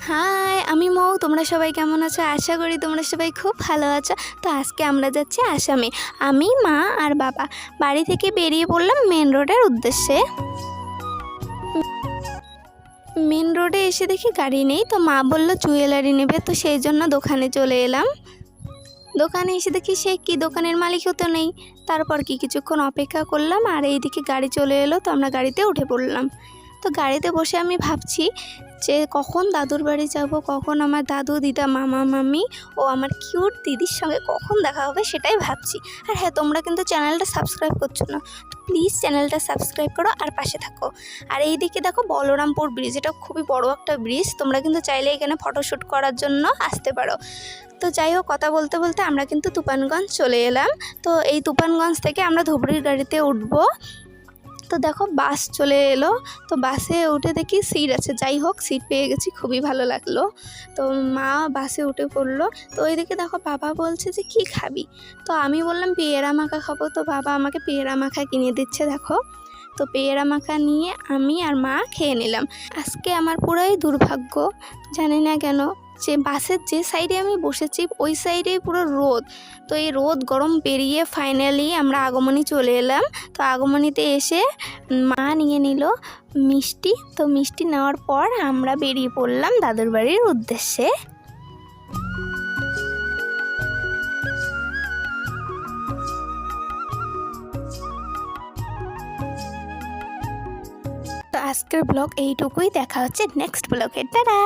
High, আমি মৌ। তোমরা সবাই কেমন আছো? আশা করি তোমরা সবাই খুব ভালো আছো। তো আজকে আমরা যাচ্ছি আসামে। আমি, মা আর বাবা বাড়ি থেকে বেরিয়ে পড়লাম মেন রোডের উদ্দেশ্যে। মেন রোডে এসে দেখি গাড়ি নেই, তো মা বলল জুয়েলারি নেবে, তো সেই জন্য দোকানে চলে এলাম। দোকানে এসে দেখি সে কি দোকানের মালিকও তো নেই। তারপর কিছুক্ষণ অপেক্ষা করলাম আর এইদিকে গাড়ি চলে এলো, তো আমরা গাড়িতে উঠে পড়লাম। তো গাড়িতে বসে আমি ভাবছি যে কখন দাদুর বাড়ি যাব, কখন আমার দাদু, দিদা, মামা, মামি ও আমার কিউট দিদির সঙ্গে কখন দেখা হবে সেটাই ভাবছি। আর হ্যাঁ, তোমরা কিন্তু চ্যানেলটা সাবস্ক্রাইব করছো না, তো প্লিজ চ্যানেলটা সাবস্ক্রাইব করো আর পাশে থাকো। আর এইদিকে দেখো বলরামপুর ব্রিজ, এটা খুবই বড় একটা ব্রিজ। তোমরা কিন্তু চাইলে এখানে ফটোশ্যুট করার জন্য আসতে পারো। তো যাই হোক, কথা বলতে বলতে আমরা কিন্তু তুফানগঞ্জ চলে এলাম। তো এই তুফানগঞ্জ থেকে আমরা ধুবড়ির গাড়িতে উঠবো। তো দেখো বাস চলে এলো, তো বাসে উঠে দেখি সিট আছে। যাই হোক, সিট পেয়ে গেছি, খুবই ভালো লাগলো। তো মা বাসে উঠে পড়লো। তো ওইদিকে দেখো বাবা বলছে যে কি খাবি, তো আমি বললাম পেয়ারা মাখা খাবো। তো বাবা আমাকে পেয়ারা মাখা কিনে দিচ্ছে দেখো। তো পেয়ারা মাখা নিয়ে আমি আর মা খেয়ে নিলাম। আজকে আমার পুরাই দুর্ভাগ্য, জানি না কেন, যে বাসের যে সাইডে আমি বসেছি ওই সাইডেই পুরো রোদ। তো এই রোদ গরম পেরিয়ে ফাইনালি আমরা আগমনী চলে এলাম। তো আগমনীতে এসে মা নিয়ে নিল মিষ্টি। তো মিষ্টি নেওয়ার পর আমরা বেরিয়ে পড়লাম দাদুর বাড়ির উদ্দেশ্যে। তো আজকের ব্লগ এইটুকুই, দেখা হচ্ছে নেক্সট ব্লগে। টাটা।